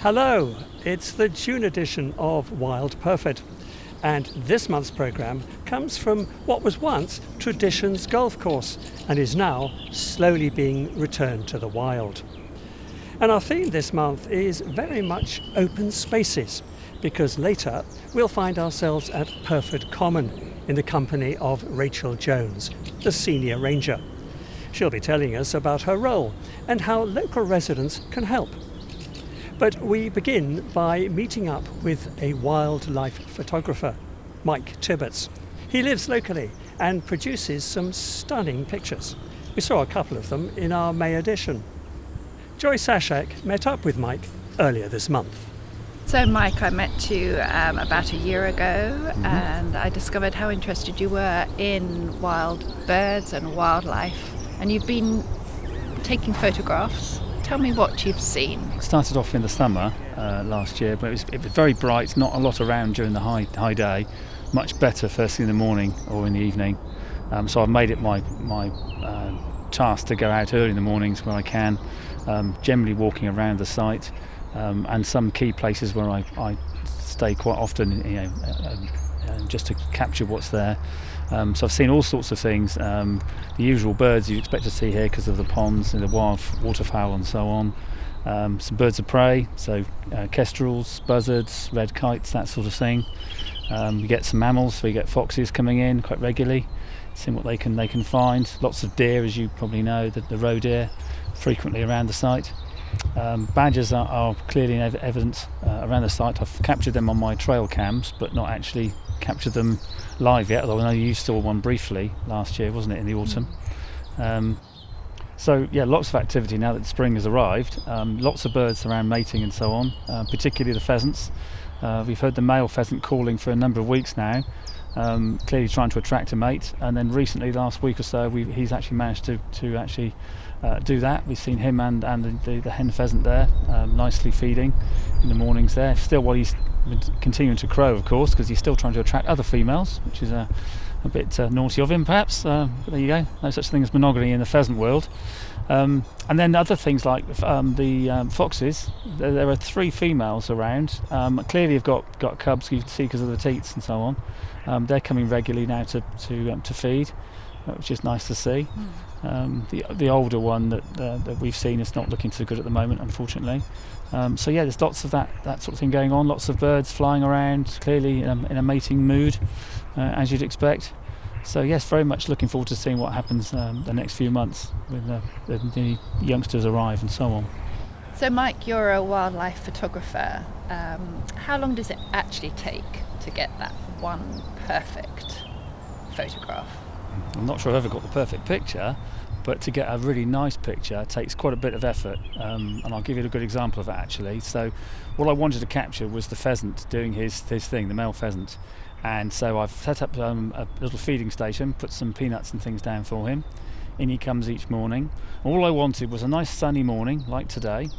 Hello, it's the June edition of Wild Pyrford, and this month's programme comes from what was once Tradition's golf course and is now slowly being returned to the wild. And our theme this month is very much open spaces, because later we'll find ourselves at Pyrford Common in the company of Rachel Jones, the senior ranger. She'll be telling us about her role and how local residents can help. But we begin by meeting up with a wildlife photographer, Mike Tibbetts. He lives locally and produces some stunning pictures. We saw a couple of them in our May edition. Joy Sashak met up with Mike earlier this month. So Mike, I met you about a year ago and I discovered how interested you were in wild birds and wildlife, and you've been taking photographs. Tell me what you've seen. Started off in the summer last year, but it was very bright, not a lot around during the high day, much better first thing in the morning or in the evening. So I've made it my task to go out early in the mornings where I can, generally walking around the site, and some key places where I stay quite often, just to capture what's there. So I've seen all sorts of things, the usual birds you expect to see here because of the ponds and the wild waterfowl and so on. Some birds of prey, so kestrels, buzzards, red kites, that sort of thing. We get some mammals, so we get foxes coming in quite regularly, seeing what they can find. Lots of deer, as you probably know, the roe deer, frequently around the site. Badgers are clearly evident around the site. I've captured them on my trail cams, but not actually captured them live yet, although I know you saw one briefly last year, wasn't it, in the autumn? So yeah, lots of activity now that spring has arrived. Lots of birds around mating and so on, particularly the pheasants. We've heard the male pheasant calling for a number of weeks now, clearly trying to attract a mate, and then recently, last week or so, he's actually managed to actually do that. We've seen him and the hen pheasant there, nicely feeding in the mornings there. Still, while he's continuing to crow, of course, because he's still trying to attract other females, which is a bit naughty of him, perhaps. But there you go, no such thing as monogamy in the pheasant world. And then other things like the foxes. There are 3 females around. Clearly, have got cubs. You can see because of the teats and so on. They're coming regularly now to feed, which is nice to see. The older one that we've seen is not looking so good at the moment, unfortunately. So yeah, there's lots of that sort of thing going on. Lots of birds flying around, clearly in a mating mood, as you'd expect. So yes, very much looking forward to seeing what happens the next few months when the youngsters arrive and so on. So Mike, you're a wildlife photographer. How long does it actually take to get that one perfect photograph? I'm not sure I've ever got the perfect picture, but to get a really nice picture takes quite a bit of effort, and I'll give you a good example of that actually. So what I wanted to capture was the pheasant doing his thing, the male pheasant, and so I've set up a little feeding station, put some peanuts and things down for him. In he comes each morning. All I wanted was a nice sunny morning like today.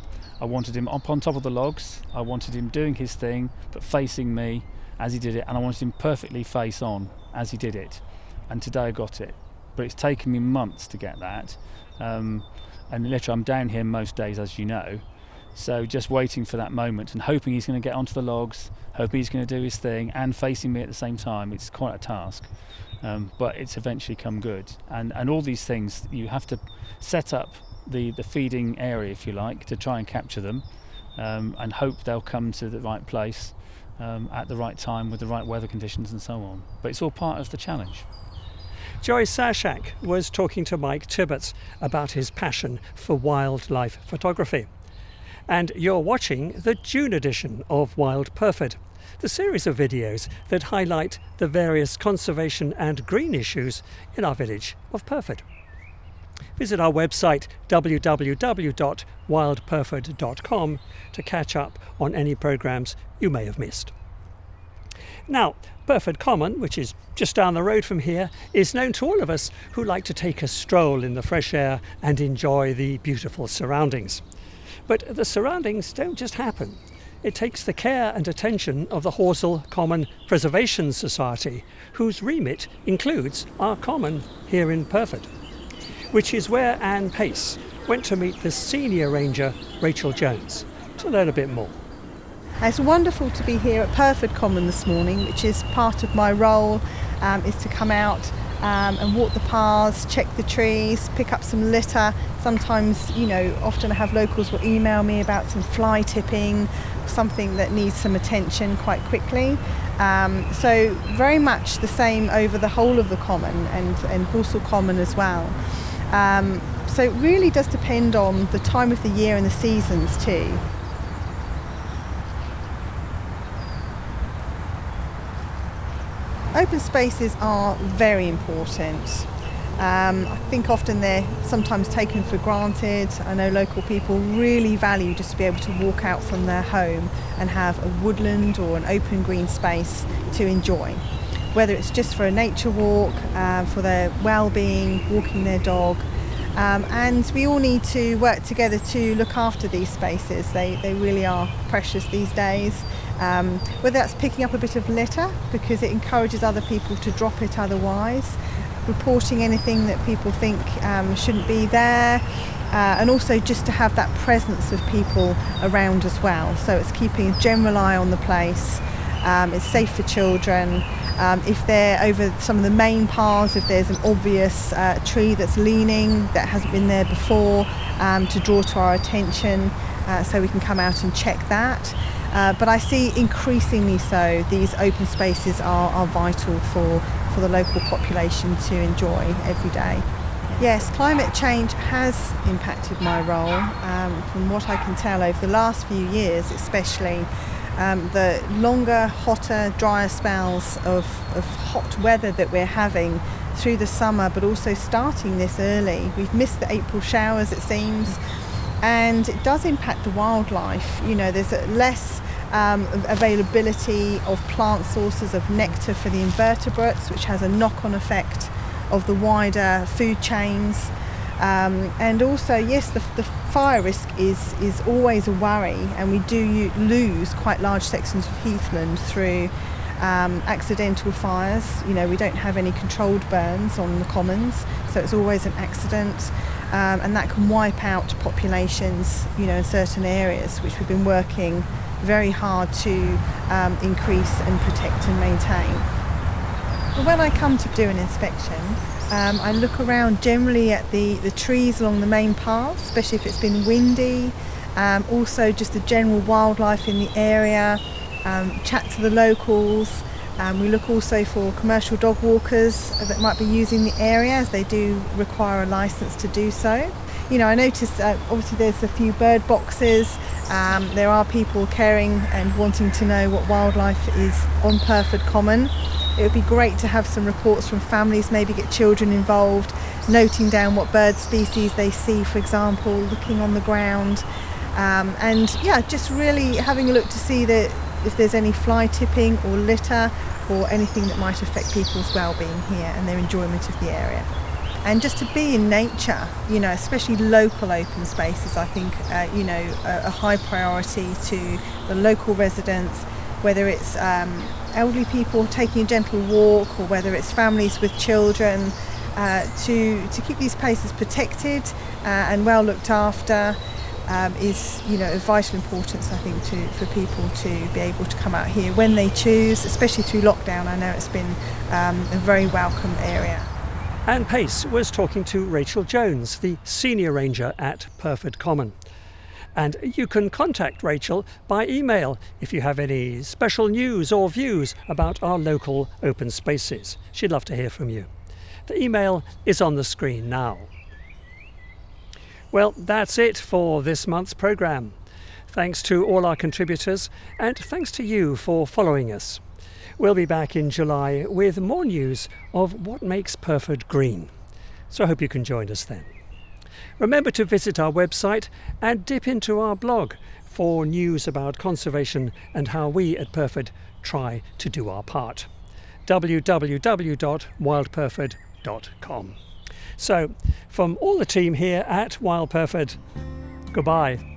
I wanted him up on top of the logs, I wanted him doing his thing but facing me as he did it, and I wanted him perfectly face on as he did it. And today I got it, but it's taken me months to get that, and literally I'm down here most days, as you know, so just waiting for that moment and hoping he's going to get onto the logs, hoping he's going to do his thing and facing me at the same time. It's quite a task, but it's eventually come good, and all these things you have to set up the feeding area, if you like, to try and capture them, and hope they'll come to the right place at the right time with the right weather conditions and so on, but it's all part of the challenge. Joy Sashak was talking to Mike Tibbetts about his passion for wildlife photography. And you're watching the June edition of Wild Pyrford, the series of videos that highlight the various conservation and green issues in our village of Pyrford. Visit our website www.wildpyrford.com to catch up on any programmes you may have missed. Now, Pyrford Common, which is just down the road from here, is known to all of us who like to take a stroll in the fresh air and enjoy the beautiful surroundings. But the surroundings don't just happen. It takes the care and attention of the Horsell Common Preservation Society, whose remit includes our common here in Pyrford, which is where Anne Pace went to meet the senior ranger Rachel Jones to learn a bit more. It's wonderful to be here at Pyrford Common this morning, which is part of my role, is to come out and walk the paths, check the trees, pick up some litter. Sometimes, often I have locals will email me about some fly tipping, something that needs some attention quite quickly. So very much the same over the whole of the common and Horsell Common as well. So it really does depend on the time of the year and the seasons too. Open spaces are very important. I think often they're sometimes taken for granted. I know local people really value just to be able to walk out from their home and have a woodland or an open green space to enjoy. Whether it's just for a nature walk, for their well-being, walking their dog. And we all need to work together to look after these spaces. They really are precious these days. Whether that's picking up a bit of litter because it encourages other people to drop it otherwise, reporting anything that people think shouldn't be there, and also just to have that presence of people around as well. So it's keeping a general eye on the place. It's safe for children. If they're over some of the main paths, if there's an obvious tree that's leaning that hasn't been there before, to draw to our attention so we can come out and check that. But I see increasingly so these open spaces are vital for the local population to enjoy every day. Yes, climate change has impacted my role. From what I can tell over the last few years especially, the longer, hotter, drier spells of hot weather that we're having through the summer, but also starting this early. We've missed the April showers, it seems, and it does impact the wildlife. There's less availability of plant sources of nectar for the invertebrates, which has a knock-on effect of the wider food chains. And also, yes, the fire risk is always a worry, and we do lose quite large sections of heathland through accidental fires. We don't have any controlled burns on the commons, so it's always an accident, and that can wipe out populations, in certain areas, which we've been working very hard to increase and protect and maintain. But when I come to do an inspection, I look around generally at the trees along the main path, especially if it's been windy, also just the general wildlife in the area, chat to the locals. We look also for commercial dog walkers that might be using the area, as they do require a licence to do so. I noticed obviously there's a few bird boxes. There are people caring and wanting to know what wildlife is on Pyrford Common. It would be great to have some reports from families, maybe get children involved, noting down what bird species they see, for example, looking on the ground. And just really having a look to see that if there's any fly tipping or litter or anything that might affect people's well-being here and their enjoyment of the area. And just to be in nature, especially local open spaces, I think, a high priority to the local residents, whether it's elderly people taking a gentle walk or whether it's families with children, to keep these places protected and well looked after is, of vital importance, I think, for people to be able to come out here when they choose, especially through lockdown. I know it's been a very welcome area. Anne Pace was talking to Rachel Jones, the Senior Ranger at Pyrford Common. And you can contact Rachel by email if you have any special news or views about our local open spaces. She'd love to hear from you. The email is on the screen now. Well, that's it for this month's programme. Thanks to all our contributors, and thanks to you for following us. We'll be back in July with more news of what makes Pyrford green. So I hope you can join us then. Remember to visit our website and dip into our blog for news about conservation and how we at Pyrford try to do our part. www.wildpyrford.com. So, from all the team here at Wild Pyrford, goodbye.